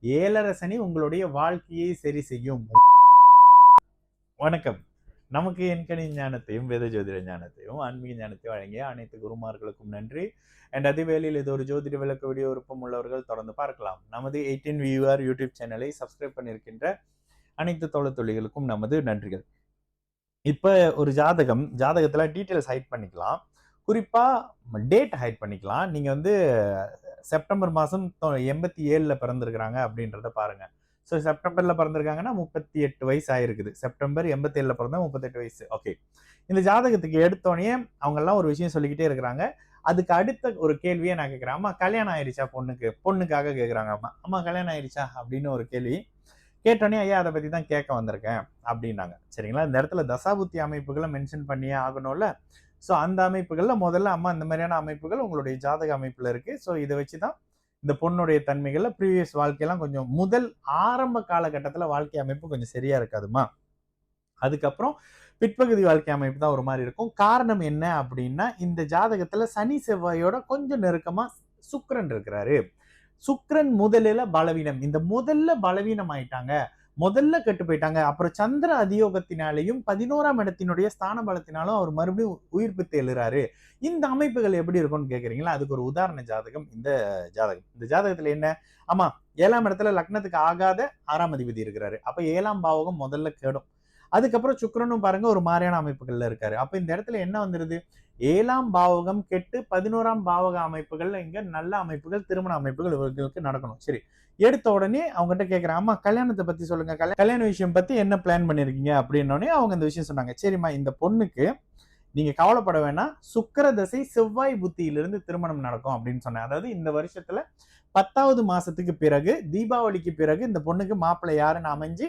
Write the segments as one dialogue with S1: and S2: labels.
S1: ஏழரை சனி உங்களுடைய வாழ்க்கையை சரி செய்யும். வணக்கம். நமக்கு எண்கணி ஞானத்தையும் வேத ஜோதிட ஞானத்தையும் ஆன்மீக ஞானத்தையும் வழங்கிய அனைத்து குருமார்களுக்கும் நன்றி. அண்ட் அதேவேளையில் இது ஒரு ஜோதிட விளக்க வீடியோ விருப்பம் உள்ளவர்கள் தொடர்ந்து பார்க்கலாம். நமது 18 வியூஆர் யூடியூப் சேனலை சப்ஸ்கிரைப் பண்ணியிருக்கின்ற அனைத்து தொழில்களுக்கும் நமது நன்றிகள். இப்ப ஒரு ஜாதகத்துல டீட்டெயில்ஸ் ஹைட் பண்ணிக்கலாம். குறிப்பா டேட் ஹைட் பண்ணிக்கலாம். நீங்க செப்டம்பர் மாதம் 87ல் பிறந்திருக்கிறாங்க அப்படின்றத பாருங்க. ஸோ செப்டம்பர்ல பிறந்திருக்காங்கன்னா 38 வயசு ஆயிருக்குது. செப்டம்பர் 87ல் பிறந்தா 38 வயசு. ஓகே, இந்த ஜாதகத்துக்கு எடுத்தோடனே அவங்க எல்லாம் ஒரு விஷயம் சொல்லிக்கிட்டே இருக்கிறாங்க. அதுக்கு அடுத்த ஒரு கேள்வியை நான் கேட்கிறேன், அம்மா கல்யாணம் ஆயிடுச்சா பொண்ணுக்காக கேட்குறாங்க. அம்மா கல்யாணம் ஆயிடுச்சா அப்படின்னு ஒரு கேள்வி கேட்டோடனே, ஐயா அதை பத்தி தான் கேட்க வந்திருக்கேன் அப்படின்னாங்க. சரிங்களா? இந்த இடத்துல தசாபுத்தி அமைப்புகளை மென்ஷன் பண்ணியே ஆகணும்ல. ஸோ அந்த அமைப்புகள்ல முதல்ல அம்மா இந்த மாதிரியான அமைப்புகள் உங்களுடைய ஜாதக அமைப்புல இருக்கு. ஸோ இதை வச்சுதான் இந்த பொண்ணுடைய தன்மைகள்ல ப்ரீவியஸ் வாழ்க்கையெல்லாம் கொஞ்சம் முதல் ஆரம்ப காலகட்டத்துல வாழ்க்கை அமைப்பு கொஞ்சம் சரியா இருக்காதுமா. அதுக்கப்புறம் பிற்பகுதி வாழ்க்கை அமைப்பு தான் ஒரு மாதிரி இருக்கும். காரணம் என்ன அப்படின்னா, இந்த ஜாதகத்துல சனி செவ்வாயோட கொஞ்சம் நெருக்கமா சுக்கிரன் இருக்கிறாரு. சுக்கிரன் முதலில் பலவீனம். இந்த முதல்ல பலவீனம் ஆயிட்டாங்க, முதல்ல கெட்டு போயிட்டாங்க. அப்புறம் சந்திர அதியோகத்தினாலையும் 11ஆம் இடத்தினுடைய ஸ்தான பலத்தினாலும் அவர் மறுபடியும் உயிர்ப்பித்து எழுறாரு. இந்த அமைப்புகள் எப்படி இருக்கும்னு கேக்குறீங்களா? அதுக்கு ஒரு உதாரண ஜாதகம் இந்த ஜாதகம். இந்த ஜாதகத்துல என்ன, ஆமா 7ஆம் இடத்துல லக்னத்துக்கு ஆகாத 6ஆம் அதிபதி இருக்கிறாரு. அப்ப 7ஆம் பாவகம் முதல்ல கெடும். அதுக்கப்புறம் சுக்கிரனும் பாருங்க ஒரு மாதிரியான அமைப்புகள்ல இருக்காரு. அப்ப இந்த இடத்துல என்ன வந்துருது, 7ஆம் பாவகம் கெட்டு 11ஆம் பாவக அமைப்புகள்ல இங்க நல்ல அமைப்புகள், திருமண அமைப்புகள் இவர்களுக்கு நடக்கணும். சரி, எடுத்த உடனே அவங்ககிட்ட கேட்கிறேன், அம்மா கல்யாணத்தை பத்தி சொல்லுங்க, கல்யாண விஷயம் பத்தி என்ன பிளான் பண்ணிருக்கீங்க அப்படின்னோடனே அவங்க இந்த விஷயம் சொன்னாங்க. சரிம்மா, இந்த பொண்ணுக்கு நீங்க கவலைப்பட வேணாம், சுக்கிர தசை செவ்வாய் புத்தியிலிருந்து திருமணம் நடக்கும் அப்படின்னு சொன்னேன். அதாவது இந்த வருஷத்துல 10வது மாசத்துக்கு பிறகு, தீபாவளிக்கு பிறகு இந்த பொண்ணுக்கு மாப்பிள்ளை யாருன்னு அமைஞ்சு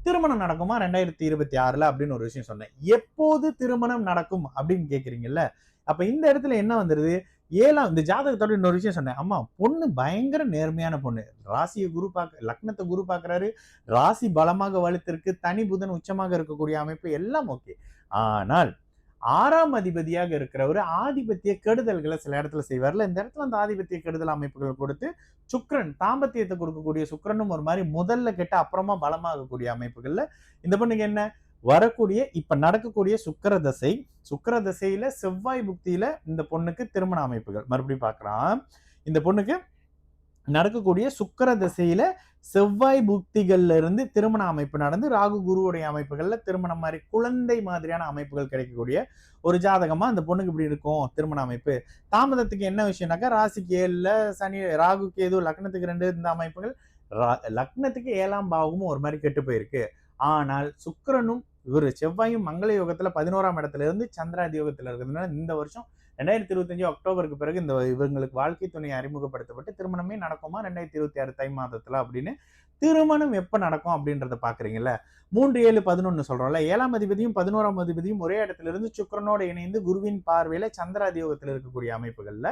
S1: திருமணம் நடக்குமா 2026ல அப்படின்னு ஒரு விஷயம் சொன்னேன். எப்போது திருமணம் நடக்கும் அப்படின்னு கேக்குறீங்கல்ல. அப்ப இந்த இடத்துல என்ன வந்துருது, இந்த ஜாதகத்தோட இன்னொரு விஷயம் சொன்னேன். அம்மா பொண்ணு பயங்கர நேர்மையான பொண்ணு. ராசியை குரு லக்னத்தை குரு பாக்குறாரு, ராசி பலமாக வலுத்திருக்கு, தனி புதன் உச்சமாக இருக்கக்கூடிய அமைப்பு எல்லாம் ஓகே. ஆனால் 6ஆம் அதிபதியாக இருக்கிறவர் ஆதிபத்திய கெடுதல்களை சில இடத்துல செய்வார்ல. இந்த இடத்துல அந்த ஆதிபத்திய கெடுதல் அமைப்புகள் கொடுத்து சுக்கிரன் தாம்பத்தியத்தை கொடுக்கக்கூடிய சுக்கிரனும் ஒரு மாதிரி முதல்ல கெட்ட அப்புறமா பலமாகக்கூடிய அமைப்புகள்ல இந்த பொண்ணுக்கு என்ன வரக்கூடிய இப்ப நடக்கக்கூடிய சுக்கிர தசையில செவ்வாய் புக்தியில இந்த பொண்ணுக்கு திருமண அமைப்புகள் மறுபடியும் பார்க்கலாம். இந்த பொண்ணுக்கு நடக்கக்கூடிய சுக்கிர திசையில செவ்வாய் புக்திகள்ல இருந்து திருமண அமைப்பு நடந்து ராகு குருவுடைய அமைப்புகள்ல திருமணம் மாதிரி குழந்தை மாதிரியான அமைப்புகள் கிடைக்கக்கூடிய ஒரு ஜாதகமா அந்த பொண்ணுக்கு இப்படி இருக்கும் திருமண அமைப்பு. தாமதத்துக்கு என்ன விஷயம்னாக்கா, ராசிக்கு 7ல சனி, ராகு கேது, லக்னத்துக்கு 2 இந்த அமைப்புகள், லக்னத்துக்கு 7ஆம் பாவமும் ஒரு மாதிரி கெட்டு போயிருக்கு. ஆனால் சுக்கிரனும் செவ்வாயும் மங்கள யோகத்துல 11ஆம் இடத்துல இருந்து சந்திராதி யோகத்துல இருக்கிறதுனால இந்த வருஷம் 2025 அக்டோபருக்கு பிறகு இவங்களுக்கு வாழ்க்கை துணை அறிமுகப்படுத்தப்பட்டு திருமணமே நடக்குமா 2026 தை மாதத்துல அப்படின்னு. திருமணம் எப்ப நடக்கும் அப்படின்றத பாக்குறீங்கல்ல. 3 7 11 சொல்றோம்ல. 7ஆம் அதிபதியும் 11ஆம் அதிபதியும் ஒரே இடத்துல இருந்து சுக்கிரனோட இணைந்து குருவின் பார்வையில சந்திராதி யோகத்துல இருக்கக்கூடிய அமைப்புகள்ல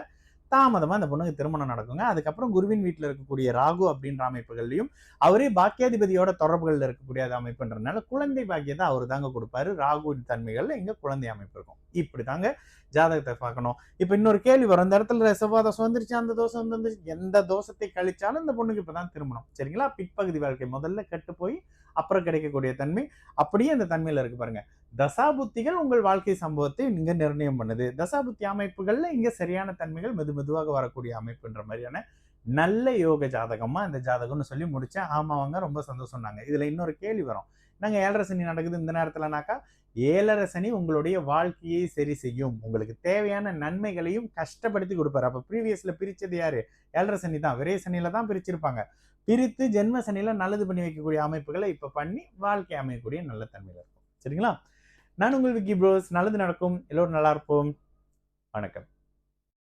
S1: தாமதமா அந்த பொண்ணுக்கு திருமணம் நடக்குங்க. அதுக்கப்புறம் குருவின் வீட்டுல இருக்கக்கூடிய ராகு அப்படின்ற அமைப்புகள்லையும் அவரே பாக்கியாதிபதியோட தொடர்புகள்ல இருக்கக்கூடிய அமைப்புன்றதுனால குழந்தை பாக்கியத்தை அவரு தாங்க கொடுப்பாரு. ராகுவின் தன்மைகள்ல இங்க குழந்தை அமைப்பு இருக்கும். இப்படிதாங்க ஜாதகத்தை பார்க்கணும். இப்ப இன்னொரு கேள்வி வரும், இந்த இடத்துல செவ்வாய் தோஷம் வந்துருச்சு, அந்த தோஷம் வந்துருச்சு, எந்த தோஷத்தை கழிச்சாலும் இந்த பொண்ணுக்கு இப்பதான் திருமணம். சரிங்களா? பிற்பகுதி வாழ்க்கை முதல்ல கெட்டு போய் அப்புறம் கிடைக்கக்கூடிய தன்மை அப்படியே அந்த தன்மையில இருக்கு பாருங்க. தசாபுத்திகள் உங்கள் வாழ்க்கை சம்பவத்தை நீங்க நிர்ணயம் பண்ணுது. தசாபுத்தி அமைப்புகள்ல இங்க சரியான தன்மைகள் மெதுவாக வரக்கூடிய அமைப்புன்ற மாதிரியான நல்ல யோக ஜாதகமா இந்த ஜாதகம்னு சொல்லி முடிச்சேன். ஆமாவாங்க, ரொம்ப சந்தோஷம்னாங்க. இதுல இன்னொரு கேள்வி வரும், நாங்க 7.5 சனி நடக்குது இந்த நேரத்துலனாக்கா, 7.5 சனி உங்களுடைய வாழ்க்கையை சரி செய்யும், உங்களுக்கு தேவையான நன்மைகளையும் கஷ்டப்படுத்தி கொடுப்பாரு. அப்ப ப்ரீவியஸ்ல பிரிச்சது யாரு? 7.5 சனி தான். விரை சனியில தான் பிரிச்சிருப்பாங்க. பிரித்து ஜென்ம சனியில நல்லது பண்ணி வைக்கக்கூடிய அமைப்புகளை இப்ப பண்ணி வாழ்க்கை அமையக்கூடிய நல்ல தன்மையில இருக்கும். சரிங்களா? நான் உங்கள் விக்கி ப்ரோஸ். நல்லது நடக்கும், எல்லோரும் நல்லா இருப்போம். வணக்கம்.